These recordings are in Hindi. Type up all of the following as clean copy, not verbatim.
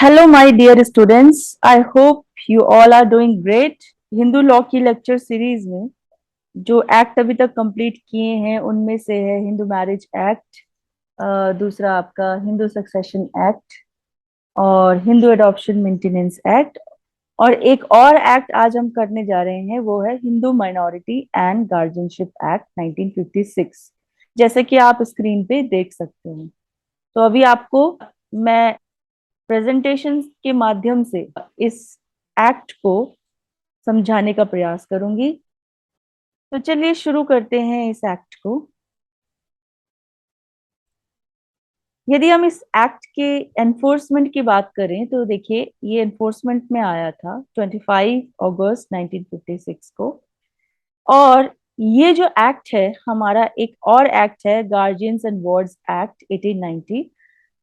Hello my dear students, I hope you all are doing great. Hindu law की लेक्चर सीरीज में जो एक्ट अभी तक कंप्लीट किए हैं उनमें से है हिंदू मैरिज एक्ट, दूसरा आपका हिंदू सक्सेशन एक्ट और हिंदू एडॉप्शन मेंटेनेंस एक्ट। और एक और एक्ट आज हम करने जा रहे हैं, वो है Hindu minority and guardianship act 1956, जैसे कि आप स्क्रीन पे देख सकते हैं। तो अभी आपको मैं प्रेजेंटेशन के माध्यम से इस एक्ट को समझाने का प्रयास करूंगी। तो चलिए शुरू करते हैं इस एक्ट को। यदि हम इस एक्ट के एनफोर्समेंट की बात करें तो देखिए, ये एनफोर्समेंट में आया था 25 अगस्त 1956 को। और ये जो एक्ट है, हमारा एक और एक्ट है गार्जियंस एंड वार्ड्स एक्ट 1890,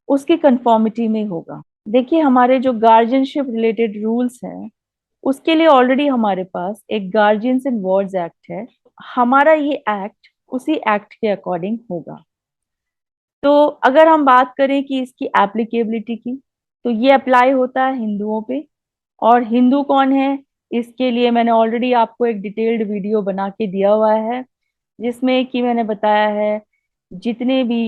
उसकी कंफॉर्मिटी में होगा। देखिए, हमारे जो गार्जियनशिप रिलेटेड रूल्स हैं उसके लिए ऑलरेडी हमारे पास एक गार्जियंस एंड वार्ड्स एक्ट है। हमारा ये एक्ट उसी एक्ट के अकॉर्डिंग होगा। तो अगर हम बात करें कि इसकी एप्लीकेबिलिटी की, तो ये अप्लाई होता है हिंदुओं पे। और हिंदू कौन है, इसके लिए मैंने ऑलरेडी आपको एक डिटेल्ड वीडियो बना के दिया हुआ है, जिसमें कि मैंने बताया है जितने भी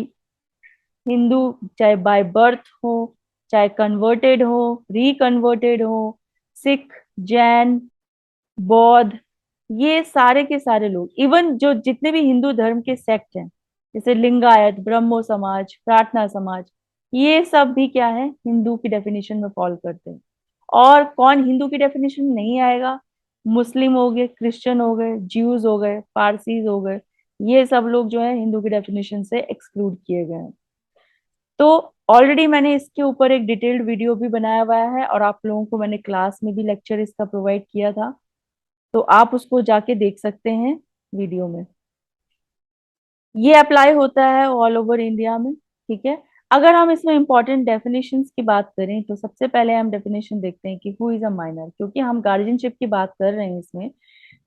हिंदू, चाहे बाय बर्थ हो, चाहे कन्वर्टेड हो, रिकन्वर्टेड हो, सिख, जैन, बौद्ध, ये सारे के सारे लोग, इवन जो जितने भी हिंदू धर्म के सेक्ट हैं, जैसे लिंगायत, ब्रह्मो समाज, प्रार्थना समाज, ये सब भी क्या है, हिंदू की डेफिनेशन में फॉल करते हैं। और कौन हिंदू की डेफिनेशन में नहीं आएगा? मुस्लिम हो गए, क्रिश्चियन हो गए, ज्यूज हो गए, पारसीज हो गए, ये सब लोग जो है हिंदू की डेफिनेशन से एक्सक्लूड किए गए हैं। तो ऑलरेडी मैंने इसके ऊपर एक डिटेल्ड वीडियो भी बनाया हुआ है और आप लोगों को मैंने क्लास में भी लेक्चर इसका प्रोवाइड किया था, तो आप उसको जाके देख सकते हैं वीडियो में। ये अप्लाई होता है ऑल ओवर इंडिया में, ठीक है। अगर हम इसमें इंपॉर्टेंट डेफिनेशंस की बात करें तो सबसे पहले हम डेफिनेशन देखते हैं कि हु इज अ माइनर, क्योंकि हम गार्जियनशिप की बात कर रहे हैं इसमें।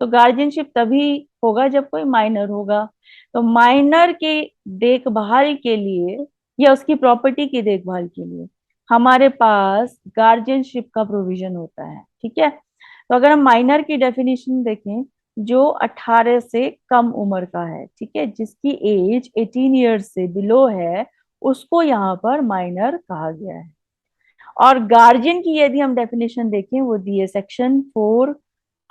तो गार्जियनशिप तभी होगा जब कोई माइनर होगा। तो माइनर के देखभाल के लिए या उसकी प्रॉपर्टी की देखभाल के लिए हमारे पास गार्जियनशिप का प्रोविजन होता है, ठीक है। तो अगर हम माइनर की डेफिनेशन देखें, जो 18 से कम उम्र का है, ठीक है, जिसकी एज 18 ईयर्स से बिलो है, उसको यहाँ पर माइनर कहा गया है। और गार्जियन की यदि हम डेफिनेशन देखें, वो दी है सेक्शन 4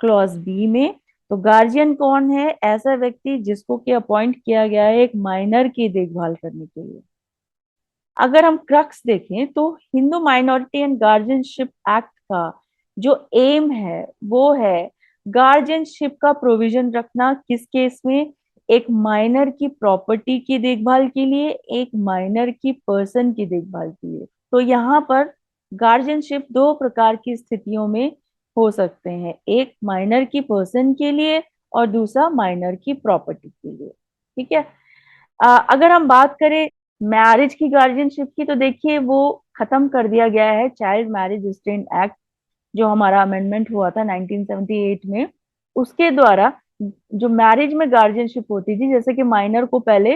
क्लॉज बी में। तो गार्जियन कौन है? ऐसा व्यक्ति जिसको कि अपॉइंट किया गया है एक माइनर की देखभाल करने के लिए। अगर हम क्रक्स देखें तो Hindu minority and guardianship act का जो एम है वो है गार्जियनशिप का प्रोविजन रखना। किस केस में? एक माइनर की प्रॉपर्टी की देखभाल के लिए, एक माइनर की पर्सन की देखभाल के लिए। तो यहाँ पर गार्जियनशिप दो प्रकार की स्थितियों में हो सकते हैं, एक माइनर की पर्सन के लिए और दूसरा माइनर की प्रॉपर्टी के लिए, ठीक है। अगर हम बात करें मैरिज की गार्जियनशिप की, तो देखिए वो खत्म कर दिया गया है चाइल्ड मैरिज रिस्ट्रेंट एक्ट, जो हमारा अमेंडमेंट हुआ था 1978 में। उसके द्वारा जो मैरिज में गार्जियनशिप होती थी, जैसे कि माइनर को पहले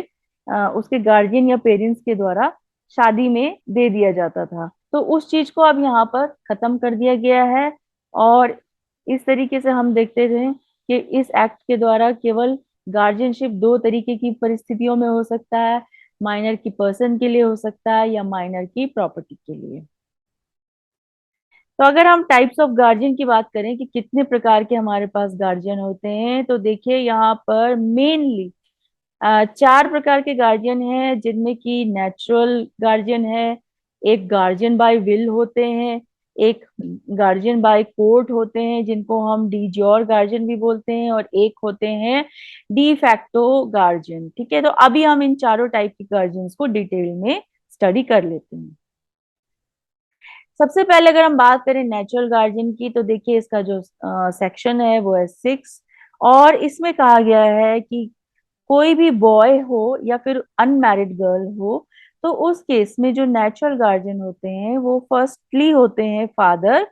उसके गार्जियन या पेरेंट्स के द्वारा शादी में दे दिया जाता था, तो उस चीज को अब यहाँ पर खत्म कर दिया गया है। और इस तरीके से हम देखते थे कि इस एक्ट के द्वारा केवल गार्जियनशिप दो तरीके की परिस्थितियों में हो सकता है, माइनर की पर्सन के लिए हो सकता है या माइनर की प्रॉपर्टी के लिए। तो अगर हम टाइप्स ऑफ गार्जियन की बात करें कि कितने प्रकार के हमारे पास गार्जियन होते हैं, तो देखिए यहाँ पर मेनली 4 प्रकार के गार्जियन हैं, जिनमें कि नेचुरल गार्जियन है, एक गार्जियन बाय विल होते हैं, एक गार्जियन बाय कोर्ट होते हैं जिनको हम डी ज्योर गार्जियन भी बोलते हैं, और एक होते हैं डी फैक्टो गार्जियन, ठीक है। तो अभी हम इन चारों टाइप के गार्जियंस को डिटेल में स्टडी कर लेते हैं। सबसे पहले अगर हम बात करें नेचुरल गार्जियन की, तो देखिए इसका जो सेक्शन है वो है 6। और इसमें कहा गया है कि कोई भी बॉय हो या फिर अनमैरिड गर्ल हो, तो उस केस में जो नेचुरल गार्जियन होते हैं वो फर्स्टली होते हैं फादर,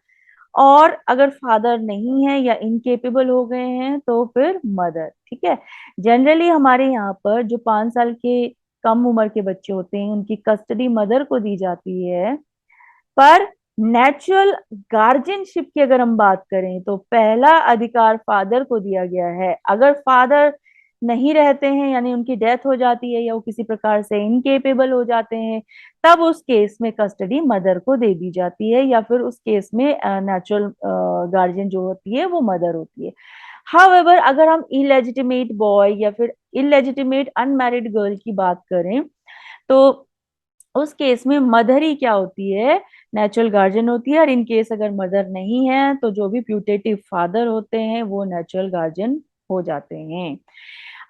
और अगर फादर नहीं है या इनकेपेबल हो गए हैं तो फिर मदर, ठीक है। जनरली हमारे यहाँ पर जो 5 साल के कम उम्र के बच्चे होते हैं उनकी कस्टडी मदर को दी जाती है। पर नेचुरल गार्जियनशिप की अगर हम बात करें तो पहला अधिकार फादर को दिया गया है। अगर फादर नहीं रहते हैं, यानी उनकी डेथ हो जाती है या वो किसी प्रकार से इनकेपेबल हो जाते हैं, तब उस केस में कस्टडी मदर को दे दी जाती है, या फिर उस केस में नेचुरल गार्जियन जो होती है वो मदर होती है। हाउएवर, अगर हम इलेजिटिमेट बॉय या फिर इलेजिटिमेट अनमैरिड गर्ल की बात करें, तो उस केस में मदर ही क्या होती है, नेचुरल गार्जियन होती है। और इन केस अगर मदर नहीं है तो जो भी प्यूटेटिव फादर होते हैं वो नेचुरल गार्जियन हो जाते हैं।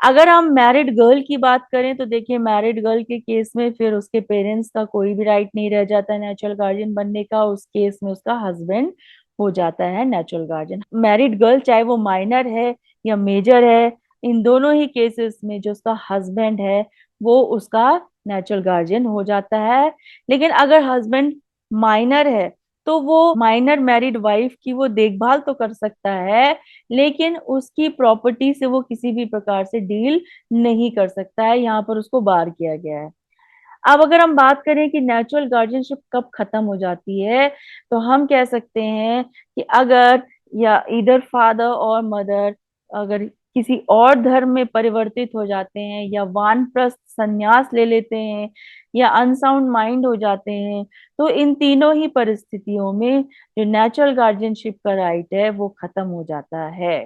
अगर हम मैरिड गर्ल की बात करें तो देखिए, मैरिड गर्ल के केस में फिर उसके पेरेंट्स का कोई भी राइट नहीं रह जाता है नेचुरल गार्जियन बनने का। उस केस में उसका हस्बैंड हो जाता है नेचुरल गार्जियन। मैरिड गर्ल चाहे वो माइनर है या मेजर है, इन दोनों ही केसेस में जो उसका हस्बैंड है वो उसका नेचुरल गार्जियन हो जाता है। लेकिन अगर हस्बैंड माइनर है तो वो माइनर मैरिड वाइफ की वो देखभाल तो कर सकता है, लेकिन उसकी प्रॉपर्टी से वो किसी भी प्रकार से डील नहीं कर सकता है। यहाँ पर उसको बार किया गया है। अब अगर हम बात करें कि नेचुरल गार्जियनशिप कब खत्म हो जाती है, तो हम कह सकते हैं कि अगर या इधर फादर और मदर अगर किसी और धर्म में परिवर्तित हो जाते हैं, या वानप्रस्थ संन्यास ले लेते हैं, या अनसाउंड माइंड हो जाते हैं, तो इन तीनों ही परिस्थितियों में जो नेचुरल गार्जियनशिप का राइट है वो खत्म हो जाता है।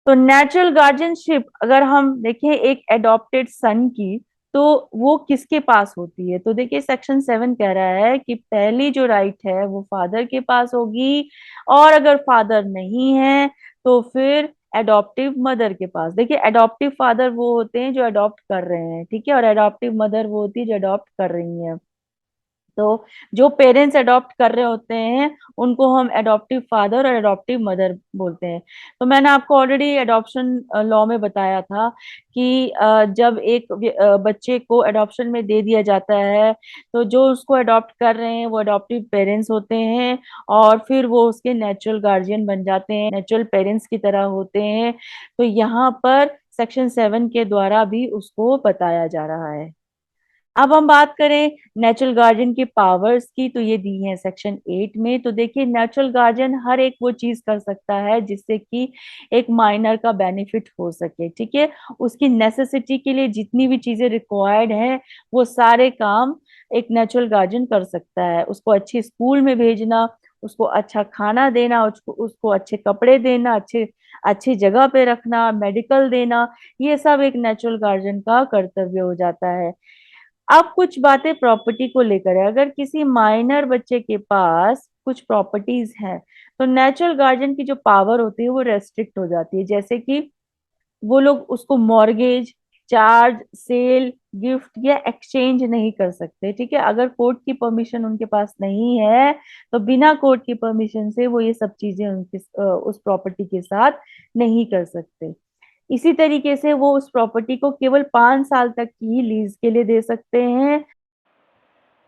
तो नेचुरल गार्जियनशिप अगर हम देखें एक एडॉप्टेड सन की, तो वो किसके पास होती है, तो देखिए सेक्शन 7 कह रहा है कि पहली जो राइट है वो फादर के पास होगी, और अगर फादर नहीं है तो फिर एडॉप्टिव मदर के पास। देखिए, एडॉप्टिव फादर वो होते हैं जो अडॉप्ट कर रहे हैं, ठीक है, और एडॉप्टिव मदर वो होती है जो अडॉप्ट कर रही है। तो जो पेरेंट्स अडॉप्ट कर रहे होते हैं उनको हम एडॉप्टिव फादर और एडॉप्टिव मदर बोलते हैं। तो मैंने आपको ऑलरेडी एडॉप्शन लॉ में बताया था कि जब एक बच्चे को एडॉप्शन में दे दिया जाता है, तो जो उसको अडॉप्ट कर रहे हैं वो अडॉप्टिव पेरेंट्स होते हैं, और फिर वो उसके नेचुरल गार्जियन बन जाते हैं, नेचुरल पेरेंट्स की तरह होते हैं। तो यहाँ पर सेक्शन 7 के द्वारा भी उसको बताया जा रहा है। अब हम बात करें नेचुरल गार्जियन की पावर्स की, तो ये दी है सेक्शन 8 में। तो देखिए, नेचुरल गार्जियन हर एक वो चीज कर सकता है जिससे कि एक माइनर का बेनिफिट हो सके, ठीक है। उसकी नेसेसिटी के लिए जितनी भी चीजें रिक्वायर्ड हैं वो सारे काम एक नेचुरल गार्जियन कर सकता है। उसको अच्छी स्कूल में भेजना, उसको अच्छा खाना देना, उसको उसको अच्छे कपड़े देना, अच्छे अच्छी जगह पे रखना, मेडिकल देना, ये सब एक नेचुरल गार्जियन का कर्तव्य हो जाता है। अब कुछ बातें प्रॉपर्टी को लेकर है। अगर किसी माइनर बच्चे के पास कुछ प्रॉपर्टीज हैं तो नेचुरल गार्जियन की जो पावर होती है वो रेस्ट्रिक्ट हो जाती है। जैसे कि वो लोग उसको मॉर्गेज, चार्ज, सेल, गिफ्ट या एक्सचेंज नहीं कर सकते, ठीक है। अगर कोर्ट की परमिशन उनके पास नहीं है तो बिना कोर्ट की परमिशन से वो ये सब चीजें उनके उस प्रॉपर्टी के साथ नहीं कर सकते। इसी तरीके से वो उस प्रॉपर्टी को केवल 5 साल तक की लीज के लिए दे सकते हैं,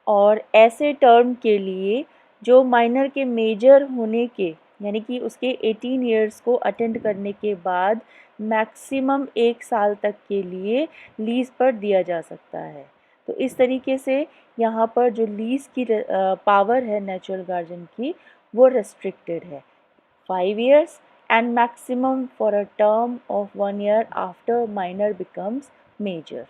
और ऐसे टर्म के लिए जो माइनर के मेजर होने के, यानी कि उसके 18 इयर्स को अटेंड करने के बाद मैक्सिमम 1 साल तक के लिए लीज पर दिया जा सकता है। तो इस तरीके से यहाँ पर जो लीज की पावर है नेचुरल गार्जियन की वो रेस्ट्रिक्टेड है, 5 years, and maximum for a term of 1 year after minor becomes major।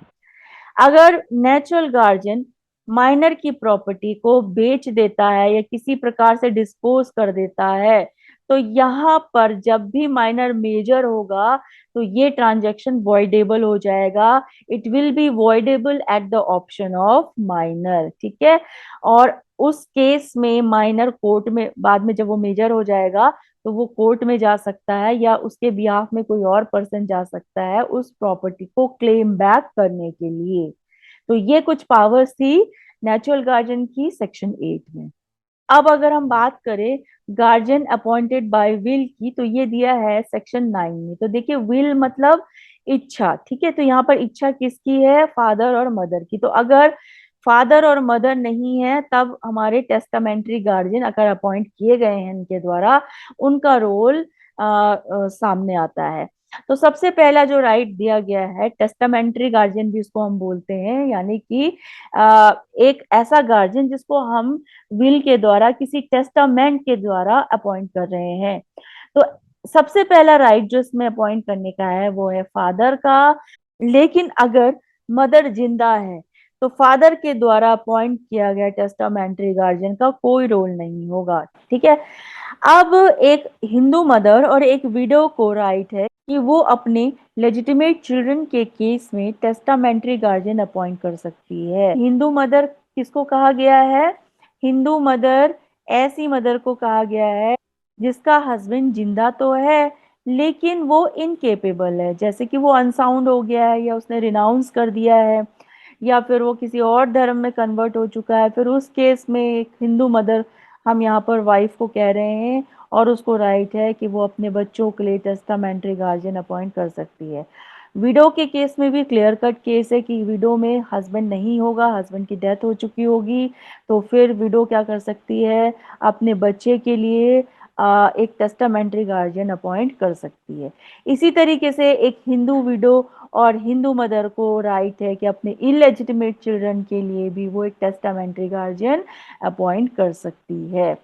अगर नेचुरल गार्जियन माइनर की प्रॉपर्टी को बेच देता है या किसी प्रकार से डिस्पोज कर देता है, तो यहाँ पर जब भी माइनर मेजर होगा तो ये ट्रांजैक्शन वॉइडेबल हो जाएगा। It will be voidable at the option of minor, ठीक है। और उस केस में माइनर कोर्ट में बाद में जब वो मेजर हो जाएगा तो वो कोर्ट में जा सकता है, या उसके बिहाफ में कोई और पर्सन जा सकता है उस प्रॉपर्टी को क्लेम बैक करने के लिए। तो ये कुछ पावर्स थी नेचुरल गार्जियन की सेक्शन 8 में। अब अगर हम बात करें गार्जियन अपॉइंटेड बाय विल की, तो ये दिया है सेक्शन 9 में। तो देखिए, विल मतलब इच्छा, ठीक है। तो यहाँ पर इच्छा किसकी है, फादर और मदर की। तो अगर फादर और मदर नहीं है तब हमारे टेस्टामेंट्री गार्जियन अगर अपॉइंट किए गए हैं इनके द्वारा, उनका रोल सामने आता है। तो सबसे पहला जो राइट दिया गया है, टेस्टामेंट्री गार्जियन भी इसको हम बोलते हैं, यानी कि एक ऐसा गार्जियन जिसको हम विल के द्वारा, किसी टेस्टामेंट के द्वारा अपॉइंट कर रहे हैं। तो सबसे पहला राइट जो इसमें अपॉइंट करने का है वो है फादर का। लेकिन अगर मदर जिंदा है तो फादर के द्वारा अपॉइंट किया गया टेस्टामेंट्री गार्जियन का कोई रोल नहीं होगा। ठीक है। अब एक हिंदू मदर और एक विडो को राइट है कि वो अपने लेजिटिमेट चिल्ड्रन के केस में टेस्टामेंट्री गार्जियन अपॉइंट कर सकती है। हिंदू मदर किसको कहा गया है? हिंदू मदर ऐसी मदर को कहा गया है जिसका हस्बैंड जिंदा तो है लेकिन वो इनकेपेबल है, जैसे कि वो अनसाउंड हो गया है, या उसने रिनाउंस कर दिया है, या फिर वो किसी और धर्म में कन्वर्ट हो चुका है। फिर उस केस में एक हिंदू मदर, हम यहाँ पर वाइफ को कह रहे हैं, और उसको राइट है कि वो अपने बच्चों के लिए टेस्टामेंट्री गार्जियन अपॉइंट कर सकती है। विडो के केस में भी क्लियर कट केस है कि विडो में हस्बैंड नहीं होगा, हस्बैंड की डेथ हो चुकी होगी, तो फिर विडो क्या कर सकती है? अपने बच्चे के लिए एक टेस्टामेंट्री गार्जियन अपॉइंट कर सकती है। इसी तरीके से एक हिंदू विडो और हिंदू मदर को राइट है कि अपने इलेजिटिमेट चिल्ड्रन के लिए भी वो एक टेस्टामेंट्री गार्जियन अपॉइंट कर सकती है।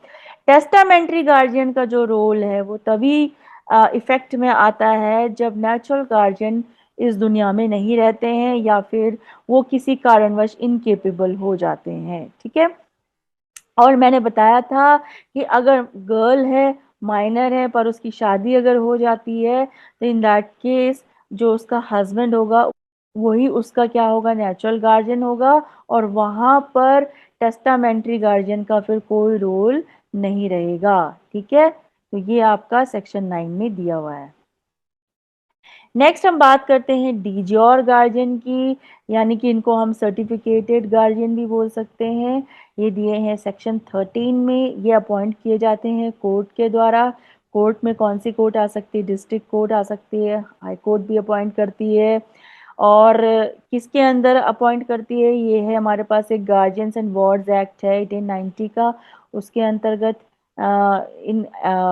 टेस्टामेंट्री गार्जियन का जो रोल है वो तभी इफेक्ट में आता है जब नेचुरल गार्जियन इस दुनिया में नहीं रहते हैं, या फिर वो किसी कारणवश इनकेपेबल हो जाते हैं। ठीक है। और मैंने बताया था कि अगर गर्ल है, माइनर है, पर उसकी शादी अगर हो जाती है तो इन दैट केस जो उसका हस्बैंड होगा वही उसका क्या होगा? नेचुरल गार्जियन होगा, और वहां पर टेस्टामेंट्री गार्जियन का फिर कोई रोल नहीं रहेगा। ठीक है। तो ये आपका सेक्शन 9 में दिया हुआ है। नेक्स्ट हम बात करते हैं डीजोर गार्जियन की, यानी कि इनको हम सर्टिफिकेटेड गार्जियन भी बोल सकते हैं। ये दिए हैं सेक्शन 13 में। ये अपॉइंट किए जाते हैं कोर्ट के द्वारा। कोर्ट में कौन सी कोर्ट आ सकती है? डिस्ट्रिक्ट कोर्ट आ सकती है, हाई कोर्ट भी अपॉइंट करती है। और किसके अंदर अपॉइंट करती है? ये है हमारे पास एक गार्जियंस एंड वार्ड्स एक्ट है 1890 का, उसके अंतर्गत इन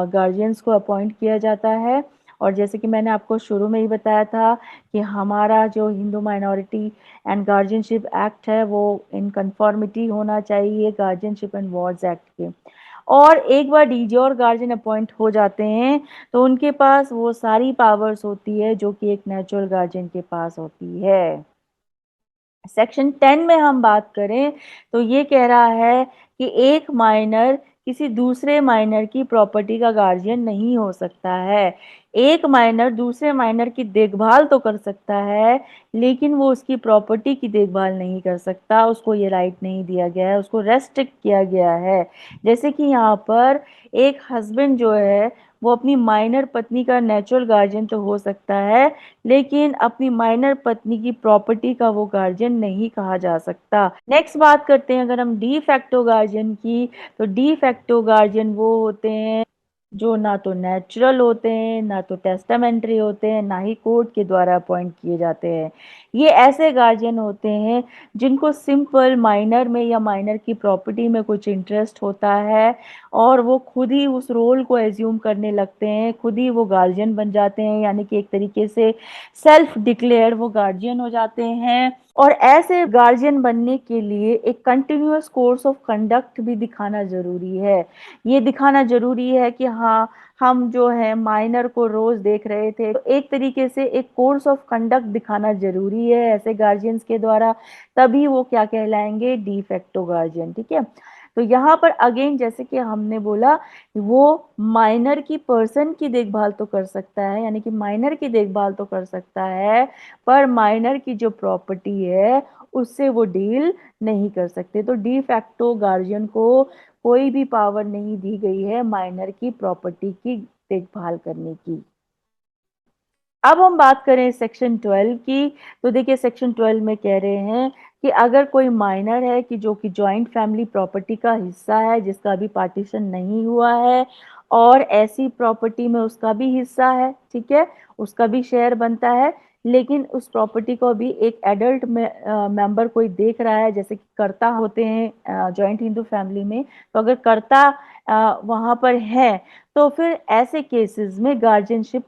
गार्जियंस को अपॉइंट किया जाता है। और जैसे कि मैंने आपको शुरू में ही बताया था कि हमारा जो Hindu minority and guardianship act है वो इन कंफॉर्मिटी होना चाहिए गार्जियनशिप एंड वार्ड्स एक्ट के। और एक बार डीजे और गार्जियन अपॉइंट हो जाते हैं तो उनके पास वो सारी पावर्स होती है जो कि एक नेचुरल गार्जियन के पास होती है। सेक्शन 10 में हम बात करें तो ये कह रहा है कि एक माइनर किसी दूसरे माइनर की प्रॉपर्टी का गार्जियन नहीं हो सकता है। एक माइनर दूसरे माइनर की देखभाल तो कर सकता है लेकिन वो उसकी प्रॉपर्टी की देखभाल नहीं कर सकता, उसको ये राइट नहीं दिया गया है, उसको रेस्ट्रिक्ट किया गया है। जैसे कि यहाँ पर एक हस्बैंड जो है वो अपनी माइनर पत्नी का नेचुरल गार्जियन तो हो सकता है लेकिन अपनी माइनर पत्नी की प्रॉपर्टी का वो गार्जियन नहीं कहा जा सकता। नेक्स्ट बात करते हैं अगर हम डी फैक्टो गार्जियन की, तो डी फैक्टो गार्जियन वो होते हैं जो ना तो नेचुरल होते हैं, ना तो टेस्टामेंट्री होते हैं, ना ही कोर्ट के द्वारा अपॉइंट किए जाते हैं। ये ऐसे गार्जियन होते हैं जिनको सिंपल माइनर में या माइनर की प्रॉपर्टी में कुछ इंटरेस्ट होता है और वो खुद ही उस रोल को एज्यूम करने लगते हैं, खुद ही वो गार्जियन बन जाते हैं, यानी कि एक तरीके से सेल्फ डिक्लेयर वो गार्जियन हो जाते हैं। और ऐसे गार्जियन बनने के लिए एक कंटिन्यूअस कोर्स ऑफ कंडक्ट भी दिखाना जरूरी है। ये दिखाना जरूरी है कि हाँ, हम जो है माइनर को रोज देख रहे थे, तो एक तरीके से एक कोर्स ऑफ कंडक्ट दिखाना जरूरी है ऐसे गार्जियंस के द्वारा, तभी वो क्या कहलाएंगे? De facto guardian. ठीक है। तो यहाँ पर अगेन जैसे कि हमने बोला, वो माइनर की पर्सन की देखभाल तो कर सकता है, यानी कि माइनर की देखभाल तो कर सकता है, पर माइनर की जो प्रॉपर्टी है उससे वो डील नहीं कर सकते। तो डी फैक्टो गार्जियन को कोई भी पावर नहीं दी गई है माइनर की प्रॉपर्टी की देखभाल करने की। अब हम बात करें सेक्शन 12 की, तो देखिए सेक्शन 12 में कह रहे हैं कि अगर कोई माइनर है कि जो कि जॉइंट फैमिली प्रॉपर्टी का हिस्सा है जिसका अभी पार्टीशन नहीं हुआ है और ऐसी प्रॉपर्टी में उसका भी हिस्सा है, ठीक है, उसका भी शेयर बनता है, लेकिन उस प्रॉपर्टी को भी एक एडल्ट मेंबर कोई देख रहा है, जैसे कि कर्ता होते हैं जॉइंट हिंदू फैमिली में, तो अगर कर्ता वहां पर है तो फिर ऐसे केसेस में गार्जियनशिप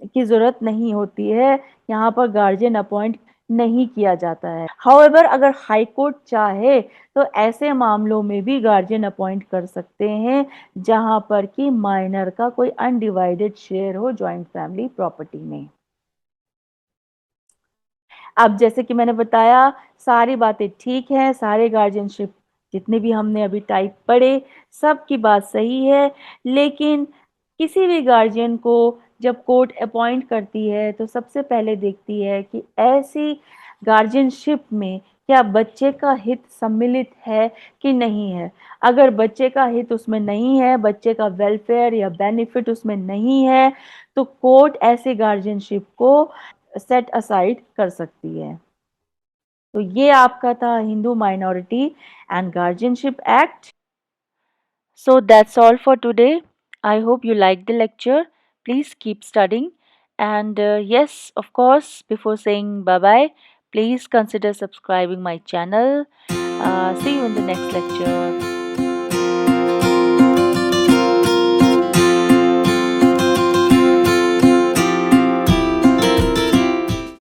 की जरूरत नहीं होती है, यहाँ पर गार्जियन अपॉइंट नहीं किया जाता है। हाउएवर अगर हाई कोर्ट चाहे तो ऐसे मामलों में भी गार्जियन अपॉइंट कर सकते हैं जहां पर कि माइनर का कोई अनडिवाइडेड शेयर हो जॉइंट फैमिली प्रॉपर्टी में। अब जैसे कि मैंने बताया, सारी बातें ठीक है, सारे गार्जियनशिप जितने भी हमने अभी टाइप पढ़े, सबकी बात सही है। लेकिन किसी भी गार्जियन को जब कोर्ट अपॉइंट करती है तो सबसे पहले देखती है कि ऐसी गार्जियनशिप में क्या बच्चे का हित सम्मिलित है कि नहीं है। अगर बच्चे का हित उसमें नहीं है, बच्चे का वेलफेयर या बेनिफिट उसमें नहीं है, तो कोर्ट ऐसे गार्जियनशिप को सेट असाइड कर सकती है। तो ये आपका था Hindu minority and guardianship act. So that's all for today. I hope you liked the lecture. Please keep studying. And yes, of course, before saying bye bye, please consider subscribing my channel. See you in the next lecture.